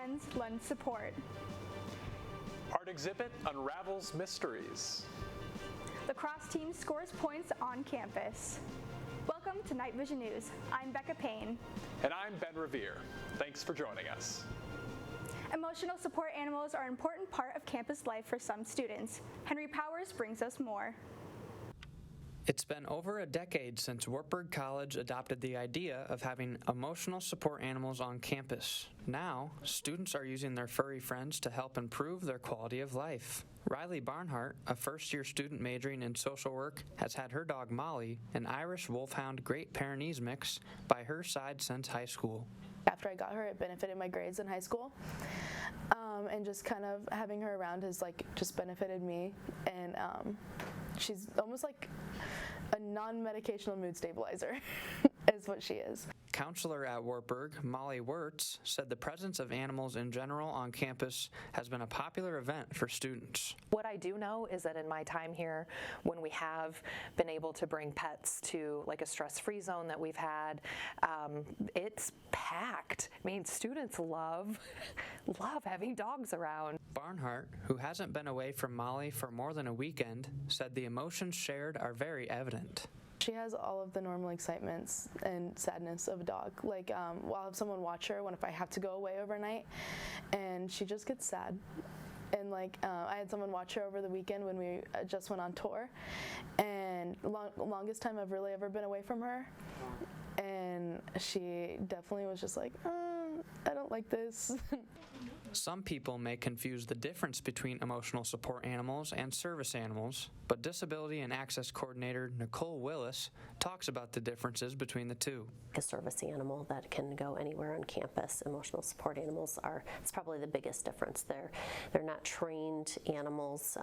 friends lend support. Art exhibit unravels mysteries. Lacrosse team scores points on campus. Welcome to Night Vision News. I'm Becca Payne. And I'm Ben Revere. Thanks for joining us. Emotional support animals are an important part of campus life for some students. Henry Powers brings us more. It's been over a decade since Wartburg College adopted the idea of having emotional support animals on campus. Now, students are using their furry friends to help improve their quality of life. Riley Barnhart, a first-year student majoring in social work, has had her dog Molly, an Irish Wolfhound Great Pyrenees mix, by her side since high school. After I got her, it benefited my grades in high school. And just kind of having her around has just benefited me. And she's almost like a non-medicational mood stabilizer is what she is. Counselor at Wartburg, Molly Wirtz, said the presence of animals in general on campus has been a popular event for students. What I do know is that in my time here, when we have been able to bring pets to like a stress-free zone that we've had, it's packed. I mean, students love having dogs around. Barnhart, who hasn't been away from Molly for more than a weekend, said the emotions shared are very evident. She has all of the normal excitements and sadness of a dog. I'll have someone watch her if I have to go away overnight, and she just gets sad. And I had someone watch her over the weekend when we just went on tour, and longest time I've really ever been away from her. And she definitely was just like, I don't like this. Some people may confuse the difference between emotional support animals and service animals, but Disability and Access Coordinator Nicole Willis talks about the differences between the two. A service animal that can go anywhere on campus. Emotional support animals it's probably the biggest difference. They're not trained animals.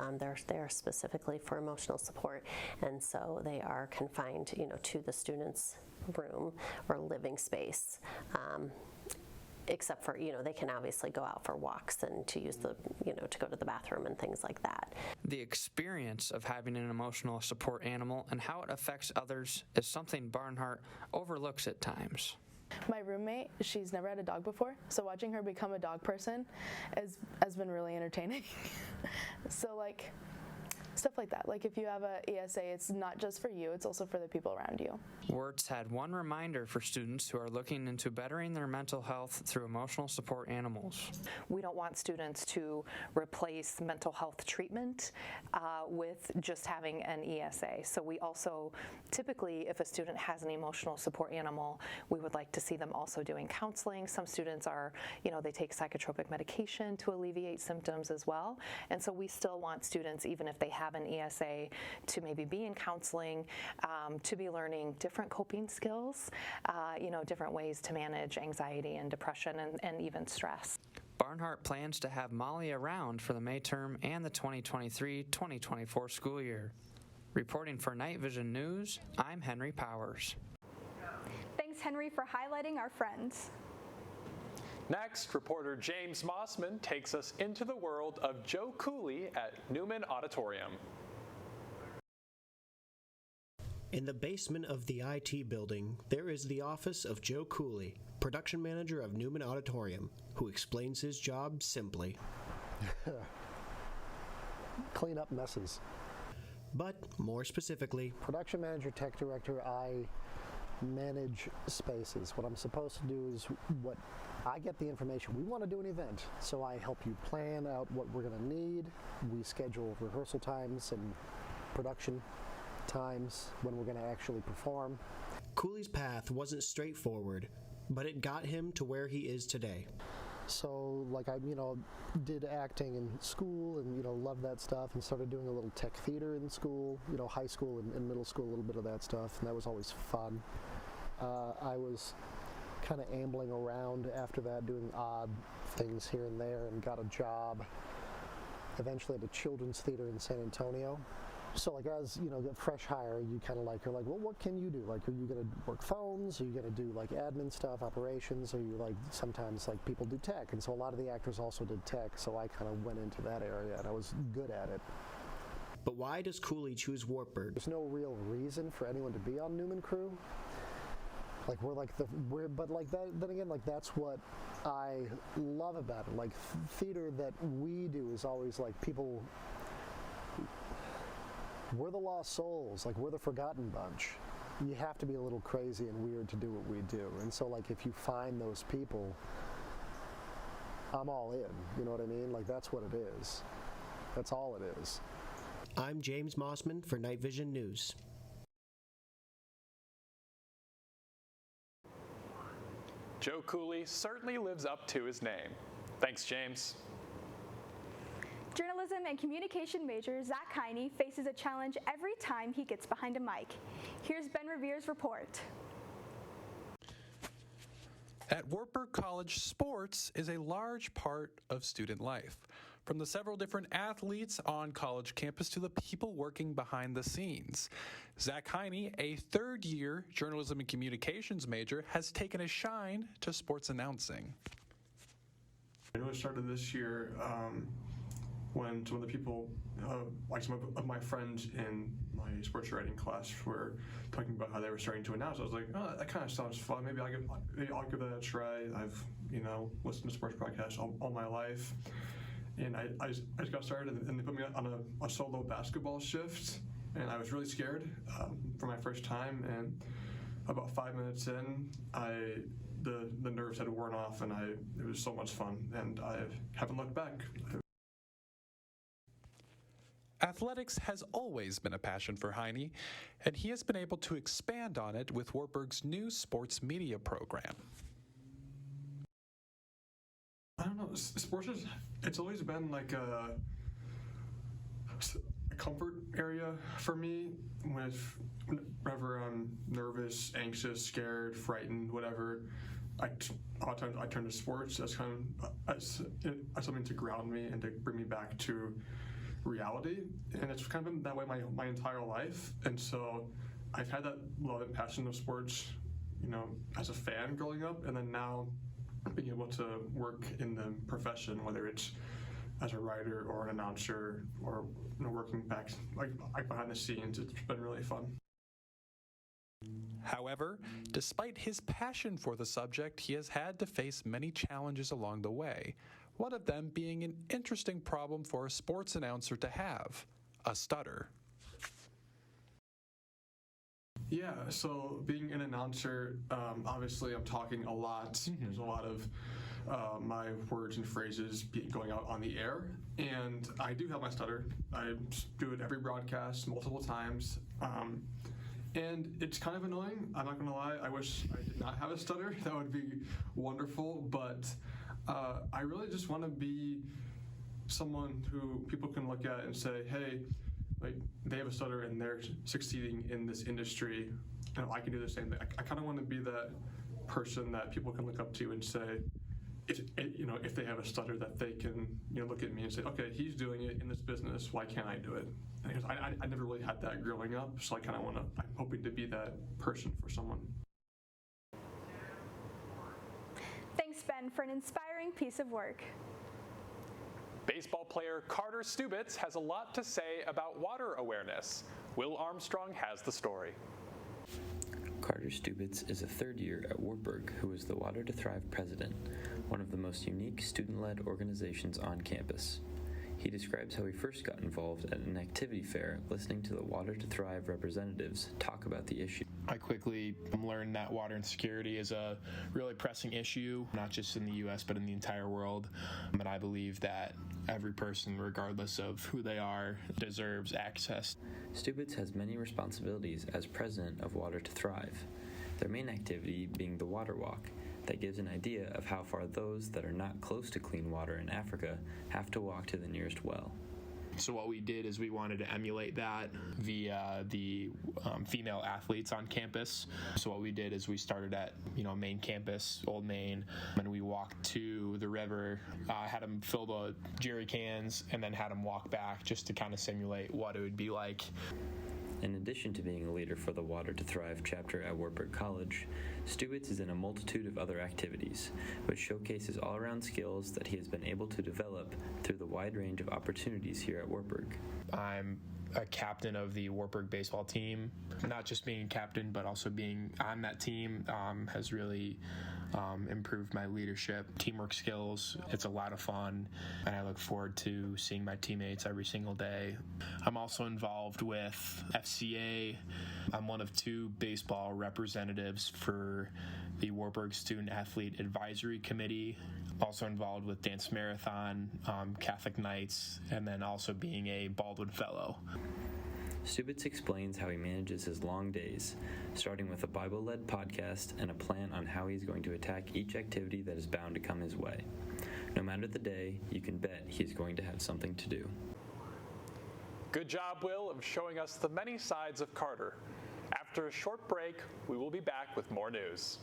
They're specifically for emotional support, and so they are confined, to the student's room or living space. Except for, they can obviously go out for walks and to use to go to the bathroom and things like that. The experience of having an emotional support animal and how it affects others is something Barnhart overlooks at times. My roommate, she's never had a dog before, so watching her become a dog person has been really entertaining. So stuff like that. If you have a ESA, it's not just for you, it's also for the people around you. Wirtz had one reminder for students who are looking into bettering their mental health through emotional support animals. We don't want students to replace mental health treatment with just having an ESA. So we also, typically, if a student has an emotional support animal, we would like to see them also doing counseling. Some students are, they take psychotropic medication to alleviate symptoms as well. And so we still want students, even if they have an ESA, to maybe be in counseling, to be learning different coping skills, different ways to manage anxiety and depression and even stress. Barnhart plans to have Molly around for the May term and the 2023-2024 school year. Reporting for Night Vision News, I'm Henry Powers. Thanks, Henry, for highlighting our friends. Next, reporter James Mossman takes us into the world of Joe Cooley at Newman Auditorium. In the basement of the IT building, there is the office of Joe Cooley, production manager of Newman Auditorium, who explains his job simply. Clean up messes. But more specifically, production manager, tech director, I manage spaces. What I'm supposed to do is I get the information. We want to do an event, so I help you plan out what we're going to need. We schedule rehearsal times and production times when we're going to actually perform. Cooley's path wasn't straightforward, but it got him to where he is today. So I did acting in school and loved that stuff, and started doing a little tech theater in school, high school and middle school, a little bit of that stuff, and that was always fun. I was kind of ambling around after that, doing odd things here and there, and got a job eventually at a children's theater in San Antonio. So as the fresh hire, you kind of are well, what can you do? Are you going to work phones? Are you going to do admin stuff, operations? Are you sometimes people do tech? And so a lot of the actors also did tech, so I kind of went into that area and I was good at it. But why does Cooley choose Wartburg? There's no real reason for anyone to be on Newman Crew. Like but like that. Then again, like that's what I love about it. Like theater that we do is always like people. We're the lost souls. Like we're the forgotten bunch. You have to be a little crazy and weird to do what we do. And so like if you find those people, I'm all in. You know what I mean? Like that's what it is. That's all it is. I'm James Mossman for Night Vision News. Joe Cooley certainly lives up to his name. Thanks, James. Journalism and communication major Zach Heine faces a challenge every time he gets behind a mic. Here's Ben Revere's report. At Wartburg College, sports is a large part of student life. From the several different athletes on college campus to the people working behind the scenes. Zach Heine, a third-year journalism and communications major, has taken a shine to sports announcing. I know it started this year when some of the people, like some of my friends in my sports writing class were talking about how they were starting to announce. I was like, oh, that kind of sounds fun. Maybe I'll give that a try. I've listened to sports broadcasts all my life. And I just got started, and they put me on a solo basketball shift, and I was really scared for my first time. And about 5 minutes in, the nerves had worn off, and it was so much fun, and I haven't looked back. Athletics has always been a passion for Heine, and he has been able to expand on it with Wartburg's new sports media program. I don't know, sports it's always been like a comfort area for me. Whenever I'm nervous, anxious, scared, frightened, whatever, a lot of times I turn to sports as kind of as something to ground me and to bring me back to reality. And it's kind of been that way my entire life. And so I've had that love and passion of sports, as a fan growing up, and then now being able to work in the profession, whether it's as a writer or an announcer or working back like behind the scenes, it's been really fun. However, despite his passion for the subject, he has had to face many challenges along the way, one of them being an interesting problem for a sports announcer to have, a stutter. Yeah, so being an announcer, obviously I'm talking a lot. Mm-hmm. There's a lot of my words and phrases going out on the air, and I do have my stutter. I do it every broadcast multiple times, and it's kind of annoying. I'm not going to lie. I wish I did not have a stutter. That would be wonderful, but I really just want to be someone who people can look at and say, hey, like they have a stutter and they're succeeding in this industry, I can do the same thing. I kind of want to be that person that people can look up to and say, if they have a stutter, that they can look at me and say, okay, he's doing it in this business, why can't I do it? Because I never really had that growing up, so I'm hoping to be that person for someone. Thanks, Ben, for an inspiring piece of work. Baseball player Carter Stubitz has a lot to say about water awareness. Will Armstrong has the story. Carter Stubitz is a third year at Wartburg who is the Water to Thrive president, one of the most unique student-led organizations on campus. He describes how he first got involved at an activity fair listening to the Water to Thrive representatives talk about the issue. I quickly learned that water insecurity is a really pressing issue, not just in the U.S., but in the entire world. And I believe that every person, regardless of who they are, deserves access. Stubitz has many responsibilities as president of Water to Thrive, their main activity being the Water Walk, that gives an idea of how far those that are not close to clean water in Africa have to walk to the nearest well. So what we did is we wanted to emulate that via the female athletes on campus. So what we did is we started at main campus, Old Main, and we walked to the river, had them fill the jerry cans, and then had them walk back just to kind of simulate what it would be like. In addition to being a leader for the Water to Thrive chapter at Wartburg College, Stubitz is in a multitude of other activities, which showcases all-around skills that he has been able to develop through the wide range of opportunities here at Wartburg. I'm a captain of the Wartburg baseball team. Not just being a captain, but also being on that team has really improved my leadership, teamwork skills. It's a lot of fun, and I look forward to seeing my teammates every single day. I'm also involved with FCA. I'm one of 2 baseball representatives for the Wartburg Student Athlete Advisory Committee. Also involved with Dance Marathon, Catholic Nights, and then also being a Baldwin Fellow. Stubitz explains how he manages his long days, starting with a Bible-led podcast and a plan on how he's going to attack each activity that is bound to come his way. No matter the day, you can bet he's going to have something to do. Good job, Will, of showing us the many sides of Carter. After a short break, we will be back with more news.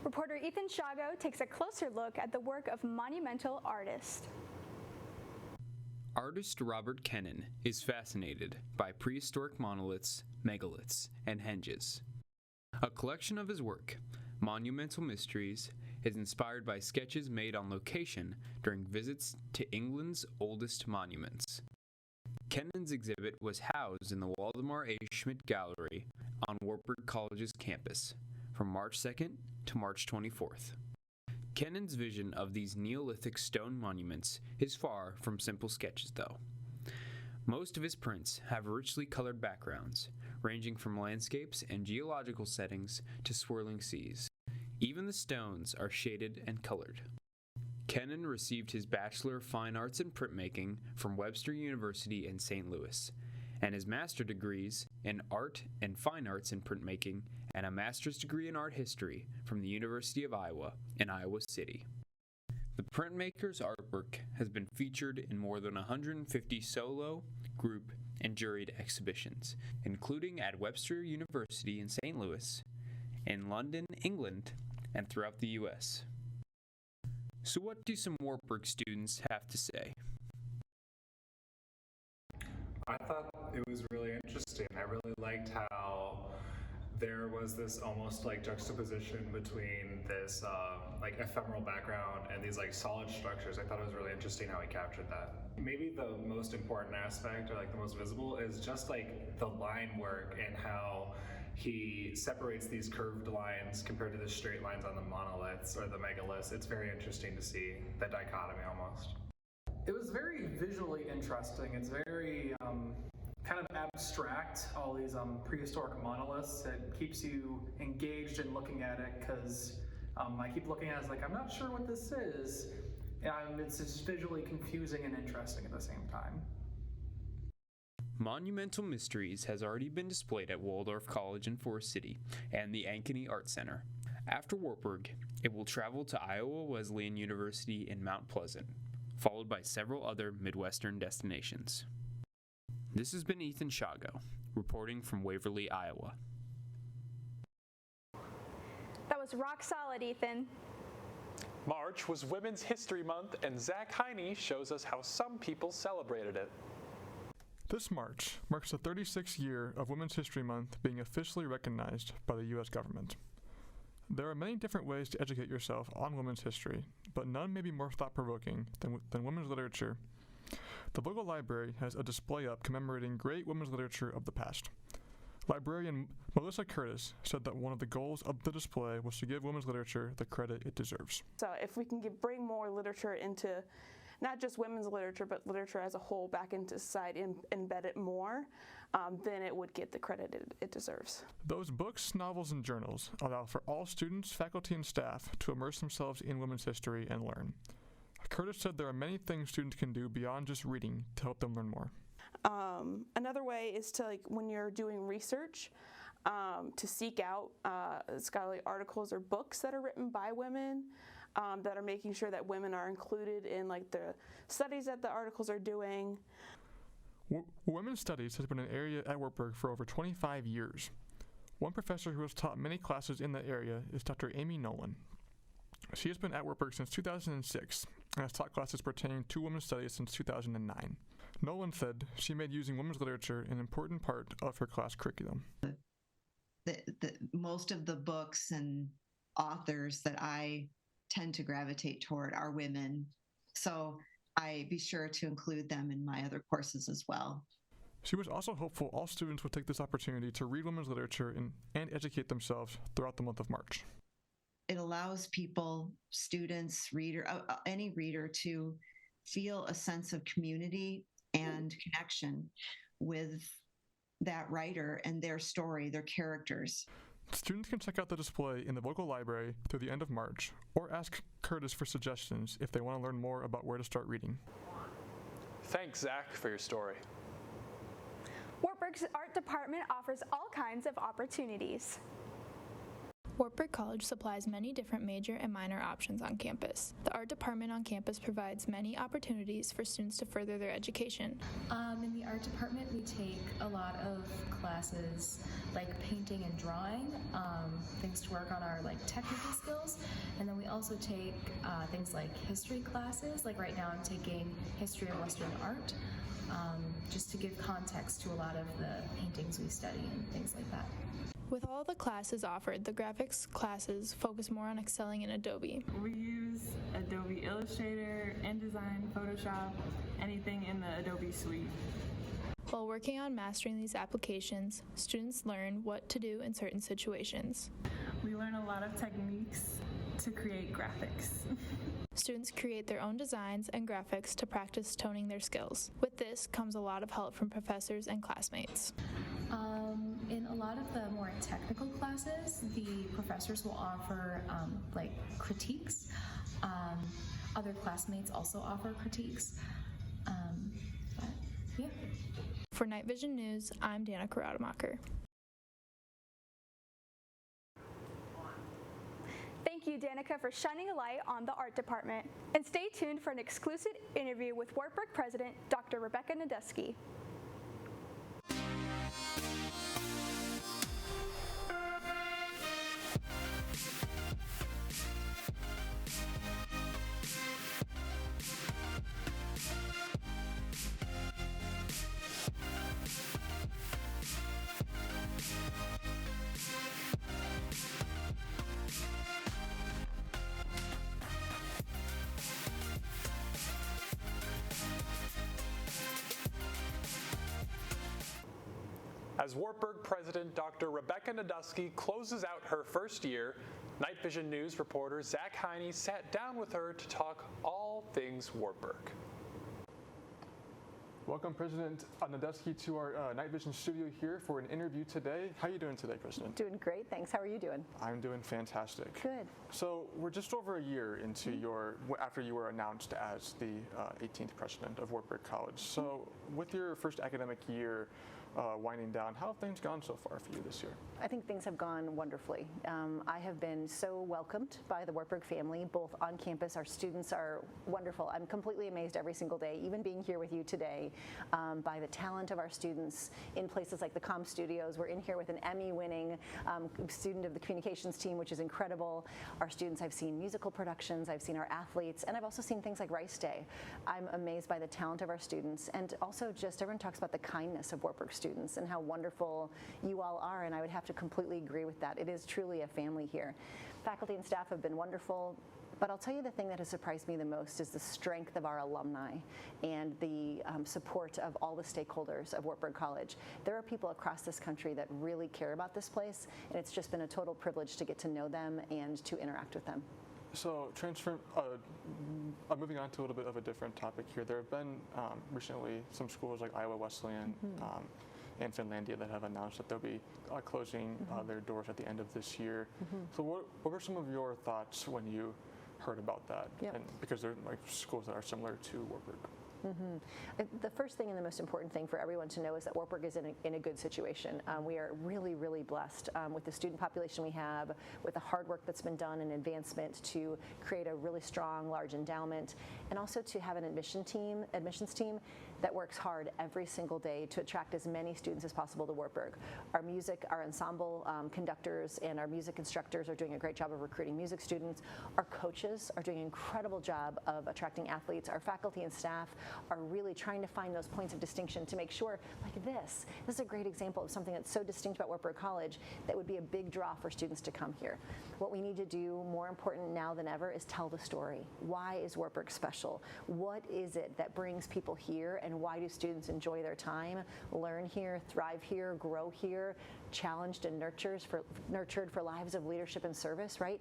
Reporter Ethan Shago takes a closer look at the work of monumental artists. Artist Robert Kennan is fascinated by prehistoric monoliths, megaliths, and henges. A collection of his work, Monumental Mysteries, is inspired by sketches made on location during visits to England's oldest monuments. Kennan's exhibit was housed in the Waldemar A. Schmidt Gallery on Wartburg College's campus from March 2nd to March 24th. Kennan's vision of these Neolithic stone monuments is far from simple sketches, though. Most of his prints have richly colored backgrounds, ranging from landscapes and geological settings to swirling seas. Even the stones are shaded and colored. Kennan received his Bachelor of Fine Arts in Printmaking from Webster University in St. Louis, and his master's degrees in Art and Fine Arts in Printmaking and a master's degree in Art History from the University of Iowa in Iowa City. The printmaker's artwork has been featured in more than 150 solo, group, and juried exhibitions, including at Webster University in St. Louis, in London, England, and throughout the U.S. So what do some Wartburg students have to say? I thought it was really interesting. I really liked how there was this almost like juxtaposition between this like ephemeral background and these like solid structures. I thought it was really interesting how he captured that. Maybe the most important aspect, or like the most visible, is just like the line work and how he separates these curved lines compared to the straight lines on the monoliths or the megaliths. It's very interesting to see the dichotomy almost. It was very visually interesting. It's very kind of abstract, all these prehistoric monoliths. It keeps you engaged in looking at it because I keep looking at it as like, I'm not sure what this is. And it's just visually confusing and interesting at the same time. Monumental Mysteries has already been displayed at Waldorf College in Forest City and the Ankeny Art Center. After Wartburg, it will travel to Iowa Wesleyan University in Mount Pleasant, followed by several other Midwestern destinations. This has been Ethan Shago, reporting from Waverly, Iowa. That was rock solid, Ethan. March was Women's History Month, and Zach Heine shows us how some people celebrated it. This March marks the 36th year of Women's History Month being officially recognized by the U.S. government. There are many different ways to educate yourself on women's history, but none may be more thought-provoking than women's literature. The local library has a display up commemorating great women's literature of the past. Librarian Melissa Curtis said that one of the goals of the display was to give women's literature the credit it deserves. So if we can bring more literature into not just women's literature, but literature as a whole back into society and embed it more, then it would get the credit it deserves. Those books, novels, and journals allow for all students, faculty, and staff to immerse themselves in women's history and learn. Curtis said there are many things students can do beyond just reading to help them learn more. Another way is to, like, when you're doing research, to seek out scholarly articles or books that are written by women. that are making sure that women are included in like the studies that the articles are doing. Women's studies has been an area at Wartburg for over 25 years. One professor who has taught many classes in the area is Dr. Amy Nolan. She has been at Wartburg since 2006 and has taught classes pertaining to women's studies since 2009. Nolan said she made using women's literature an important part of her class curriculum. Most of the books and authors that I tend to gravitate toward are women, so I be sure to include them in my other courses as well. She was also hopeful all students would take this opportunity to read women's literature and educate themselves throughout the month of March. It allows people, students, any reader to feel a sense of community and connection with that writer and their story, their characters. Students can check out the display in the local library through the end of March, or ask Curtis for suggestions if they want to learn more about where to start reading. Thanks, Zach, for your story. Wartburg's art department offers all kinds of opportunities. Wartburg College supplies many different major and minor options on campus. The art department on campus provides many opportunities for students to further their education. In the art department, we take a lot of classes like painting and drawing, things to work on our technical skills, and then we also take things like history classes. Like right now, I'm taking history of Western art, just to give context to a lot of the paintings we study and things like that. With all the classes offered, the graphics classes focus more on excelling in Adobe. We use Adobe Illustrator, InDesign, Photoshop, anything in the Adobe suite. While working on mastering these applications, students learn what to do in certain situations. We learn a lot of techniques to create graphics. Students create their own designs and graphics to practice toning their skills. With this comes a lot of help from professors and classmates. In a lot of the more technical classes, the professors will offer critiques. Other classmates also offer critiques. Yeah. For Night Vision News, I'm Danica Rademacher. Thank you, Danica, for shining a light on the art department. And stay tuned for an exclusive interview with Wartburg President Dr. Rebecca Nadeski. As Wartburg President Dr. Rebecca Nadeski closes out her first year, Night Vision News reporter Zach Heine sat down with her to talk all things Wartburg. Welcome, President Nadeski, to our Night Vision studio here for an interview today. How are you doing today, President? Doing great, thanks. How are you doing? I'm doing fantastic. Good. So we're just over a year into after you were announced as the 18th president of Wartburg College. So with your first academic year winding down, how have things gone so far for you this year? I think things have gone wonderfully. I have been so welcomed by the Wartburg family, both on campus. Our students are wonderful. I'm completely amazed every single day, even being here with you today, by the talent of our students in places like the Comm Studios. We're in here with an Emmy-winning student of the communications team, which is incredible. Our students, I've seen musical productions, I've seen our athletes, and I've also seen things like Rice Day. I'm amazed by the talent of our students, and also just everyone talks about the kindness of Wartburg students and how wonderful you all are, and I would have to completely agree with that. It is truly a family here. Faculty and staff have been wonderful, but I'll tell you the thing that has surprised me the most is the strength of our alumni and the support of all the stakeholders of Wartburg College. There are people across this country that really care about this place, and it's just been a total privilege to get to know them and to interact with them. So moving on to a little bit of a different topic here, there have been recently some schools like Iowa Wesleyan and Finlandia that have announced that they'll be closing their doors at the end of this year. So what were some of your thoughts when you heard about that? Yep. And because they're like schools that are similar to Wartburg. The first thing and the most important thing for everyone to know is that Wartburg is in a good situation. We are really, really blessed with the student population we have, with the hard work that's been done in advancement to create a really strong, large endowment, and also to have an admissions team that works hard every single day to attract as many students as possible to Wartburg. Our ensemble conductors and our music instructors are doing a great job of recruiting music students. Our coaches are doing an incredible job of attracting athletes. Our faculty and staff are really trying to find those points of distinction to make sure, like this is a great example of something that's so distinct about Wartburg College that would be a big draw for students to come here. What we need to do, more important now than ever, is tell the story. Why is Wartburg special? What is it that brings people here, and why do students enjoy their time, learn here, thrive here, grow here, challenged and nurtured for lives of leadership and service, right?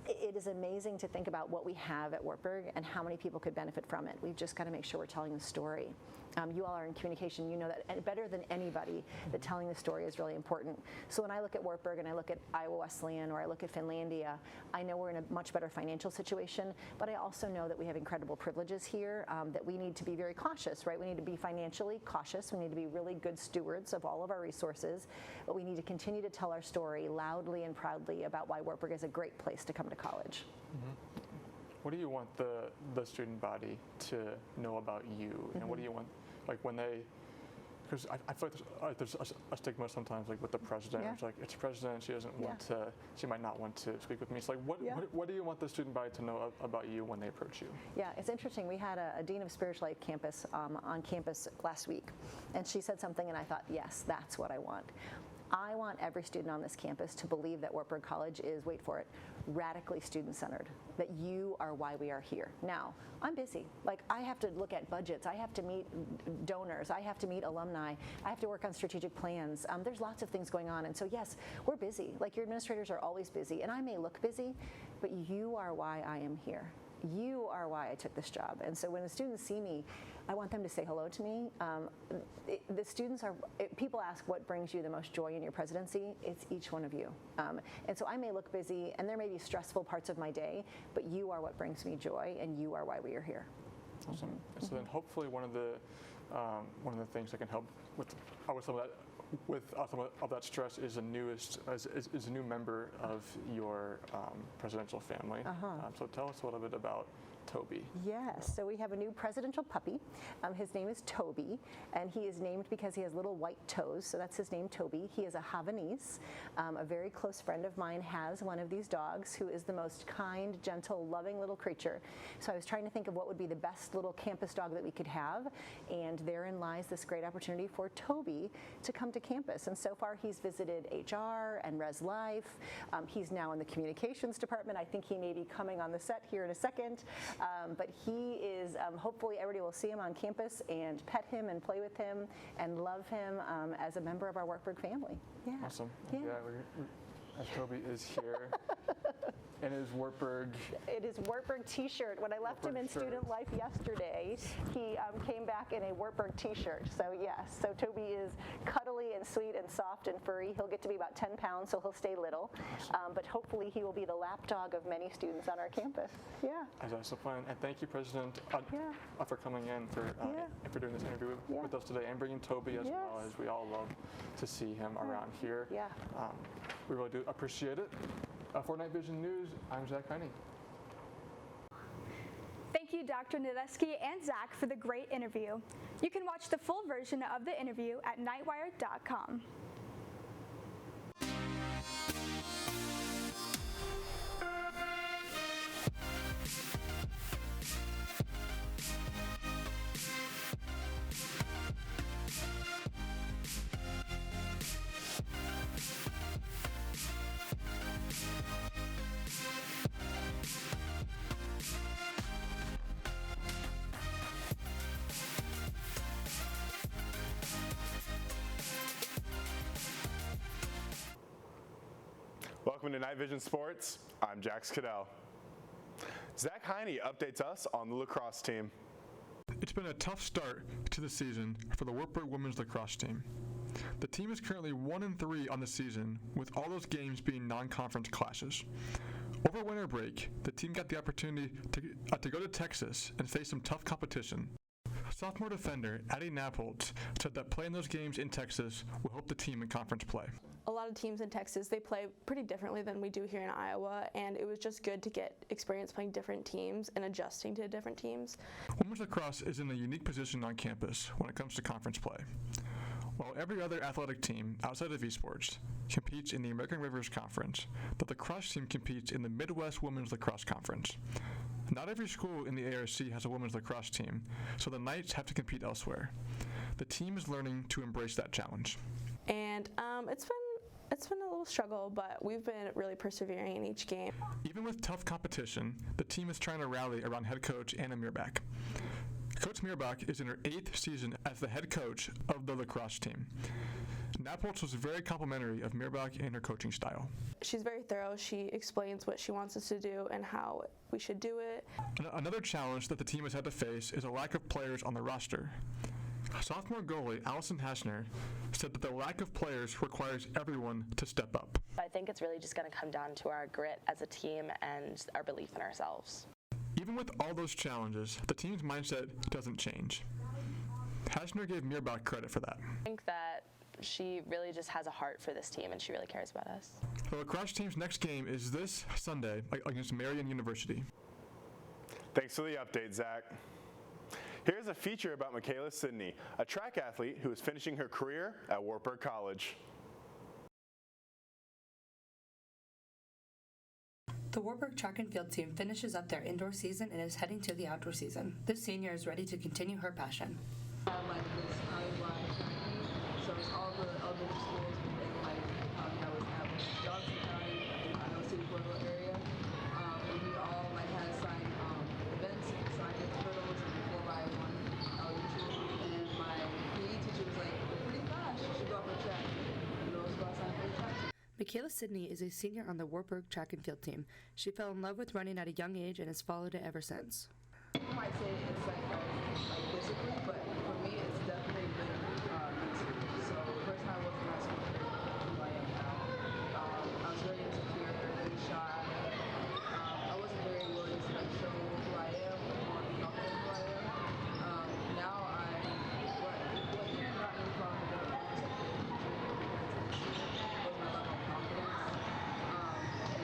It is amazing to think about what we have at Wartburg and how many people could benefit from it. We've just got to make sure we're telling the story. You all are in communication. You know that better than anybody, that telling the story is really important. So when I look at Wartburg and I look at Iowa Wesleyan or I look at Finlandia, I know we're in a much better financial situation, but I also know that we have incredible privileges here, that we need to be very cautious, right? We need to be financially cautious. We need to be really good stewards of all of our resources, but we need to continue to tell our story loudly and proudly about why Wartburg is a great place to come to college. What do you want the student body to know about you? And what do you want, like when they, because I feel like there's a stigma sometimes, like with the president. It's like, it's president, she doesn't want to, she might not want to speak with me. It's like, what do you want the student body to know about you when they approach you? Yeah, it's interesting. We had a Dean of Spiritual Life campus on campus last week, and she said something, and I thought, yes, that's what I want. I want every student on this campus to believe that Wartburg College is, wait for it, radically student-centered, that you are why we are here. Now, I'm busy. Like, I have to look at budgets. I have to meet donors. I have to meet alumni. I have to work on strategic plans. There's lots of things going on. And so, yes, we're busy. Like, your administrators are always busy. And I may look busy, but you are why I am here. You are why I took this job. And so when the students see me, I want them to say hello to me. The students people ask what brings you the most joy in your presidency. It's each one of you. And so I may look busy and there may be stressful parts of my day, but you are what brings me joy and you are why we are here. Awesome. So then hopefully one of the things that can help with some of that stress is a new member of your presidential family. So tell us a little bit about Toby. Yes, so we have a new presidential puppy. His name is Toby, and he is named because he has little white toes, so that's his name, Toby. He is a Havanese. A very close friend of mine has one of these dogs who is the most kind, gentle, loving little creature. So I was trying to think of what would be the best little campus dog that we could have, and therein lies this great opportunity for Toby to come to campus. And so far he's visited HR and Res Life. He's now in the communications department. I think he may be coming on the set here in a second. But he is, hopefully everybody will see him on campus and pet him and play with him and love him as a member of our Wartburg family. Yeah. Awesome. Yeah, as Toby is here. And his Wartburg. It is Wartburg t-shirt. When I left him in student life yesterday, he came back in a Wartburg t-shirt. So yes, so Toby is cuddly and sweet and soft and furry. He'll get to be about 10 pounds, so he'll stay little. But hopefully he will be the lap dog of many students on our campus. Yeah. As that's the plan. And thank you, President, for coming in, for doing this interview with us today and bringing Toby as well, as we all love to see him around here. Yeah. We really do appreciate it. For Night Vision News, I'm Zach Heine. Thank you, Dr. Nadesky and Zach, for the great interview. You can watch the full version of the interview at nightwire.com. Welcome to Night Vision Sports. I'm Jax Cadell. Zach Heine updates us on the lacrosse team. It's been a tough start to the season for the Wartburg women's lacrosse team. The team is currently 1-3 on the season, with all those games being non-conference clashes. Over winter break, the team got the opportunity to go to Texas and face some tough competition. Sophomore defender Addie Nappolt said that playing those games in Texas will help the team in conference play. A lot of teams in Texas, they play pretty differently than we do here in Iowa, and it was just good to get experience playing different teams and adjusting to different teams. Women's lacrosse is in a unique position on campus when it comes to conference play. While every other athletic team outside of esports competes in the American Rivers Conference, the lacrosse team competes in the Midwest Women's Lacrosse Conference. Not every school in the ARC has a women's lacrosse team, so the Knights have to compete elsewhere. The team is learning to embrace that challenge. And it's been a little struggle, but we've been really persevering in each game. Even with tough competition, the team is trying to rally around head coach Anna Mirbach. Coach Mirbach is in her 8th season as the head coach of the lacrosse team. Nappolt was very complimentary of Mirbach and her coaching style. She's very thorough. She explains what she wants us to do and how we should do it. Another challenge that the team has had to face is a lack of players on the roster. Sophomore goalie Allison Haschner said that the lack of players requires everyone to step up. I think it's really just going to come down to our grit as a team and our belief in ourselves. Even with all those challenges, the team's mindset doesn't change. Haschner gave Mirbach credit for that. I think that she really just has a heart for this team and she really cares about us. The lacrosse team's next game is this Sunday against Marian University. Thanks for the update, Zach. Here's a feature about Michaela Sidney, a track athlete who is finishing her career at Wartburg College. The Wartburg track and field team finishes up their indoor season and is heading to the outdoor season. This senior is ready to continue her passion. Like this island-wide track meet, so it's all the elementary schools in like that we have Johnson County and Iowa City Pueblo area, and we all like had assigned events, assigned different hurdles and 4x1 elementary, and my PE teacher was like, "You're pretty fast, you should go up on track." And those go outside for the track. Michaela Sidney is a senior on the Wartburg track and field team. She fell in love with running at a young age and has followed it ever since. People might say it's like physically, but for me it's definitely been mentally. So first time I wasn't as confident who I am now. I was very insecure, very shy. I wasn't very willing to like show who I am or be confident who I am. Now what got me from the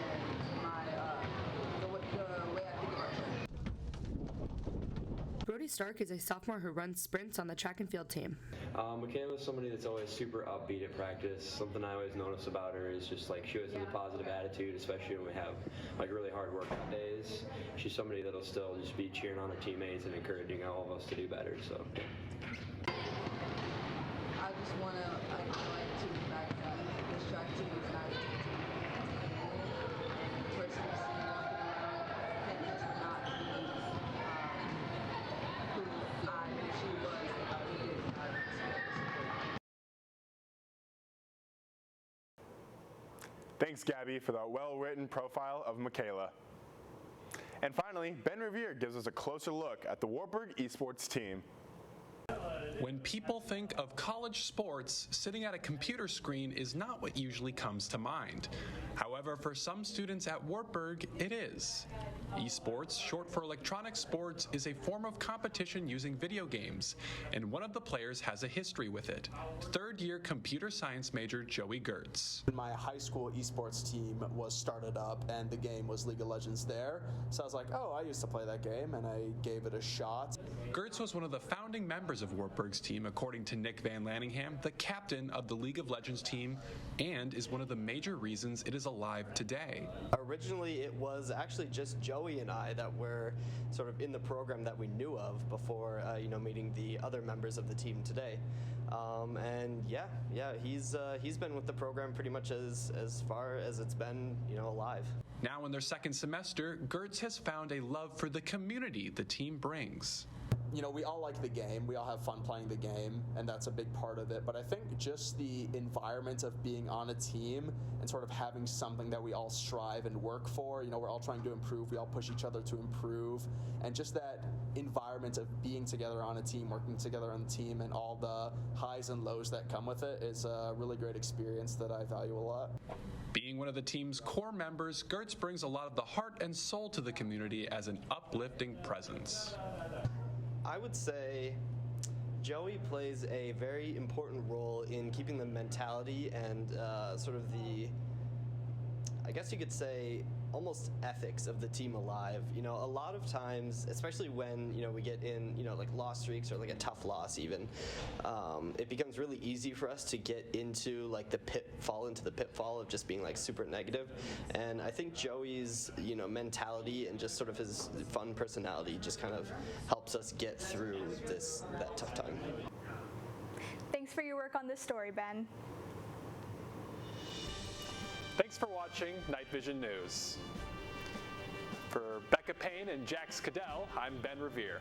was my level of confidence and the way I think about it. Brody Stark is a sophomore who runs sprints on the track and field team. Michaela's somebody that's always super upbeat at practice. Something I always notice about her is just like she always has a positive attitude, especially when we have like really hard workout days. She's somebody that'll still just be cheering on her teammates and encouraging all of us to do better. So. I just want to highlight to the fact that this track team is not just a team. And the person you see walking around campus are not who I and she was and how we did our experience. Thanks, Gabby, for that well-written profile of Michaela. And finally, Ben Revere gives us a closer look at the Wartburg esports team. When people think of college sports, sitting at a computer screen is not what usually comes to mind. However, for some students at Wartburg, it is. Esports, short for electronic sports, is a form of competition using video games, and one of the players has a history with it. Third-year computer science major Joey Gertz. My high school esports team was started up, and the game was League of Legends there. So I was like, oh, I used to play that game, and I gave it a shot. Gertz was one of the founding members of Wartburg's team, according to Nick Van Lanningham, the captain of the League of Legends team, and is one of the major reasons it is alive today. Originally, it was actually just Joey and I that were sort of in the program that we knew of before, meeting the other members of the team today. And he's been with the program pretty much as far as it's been, alive. Now in their second semester, Gertz has found a love for the community the team brings. We all like the game. We all have fun playing the game, and that's a big part of it. But I think just the environment of being on a team and sort of having something that we all strive and work for, we're all trying to improve. We all push each other to improve. And just that environment of being together on a team, working together on the team, and all the highs and lows that come with it is a really great experience that I value a lot. Being one of the team's core members, Gertz brings a lot of the heart and soul to the community as an uplifting presence. I would say Joey plays a very important role in keeping the mentality and sort of the, I guess you could say, almost ethics of the team alive. You know, a lot of times, especially when, you know, we get in, you know, like loss streaks or like a tough loss even, it becomes really easy for us to get into like the pitfall of just being like super negative. And I think Joey's, you know, mentality and just sort of his fun personality just kind of helps us get through that tough time. Thanks for your work on this story, Ben. Thanks for watching Night Vision News. For Becca Payne and Jax Cadell, I'm Ben Revere.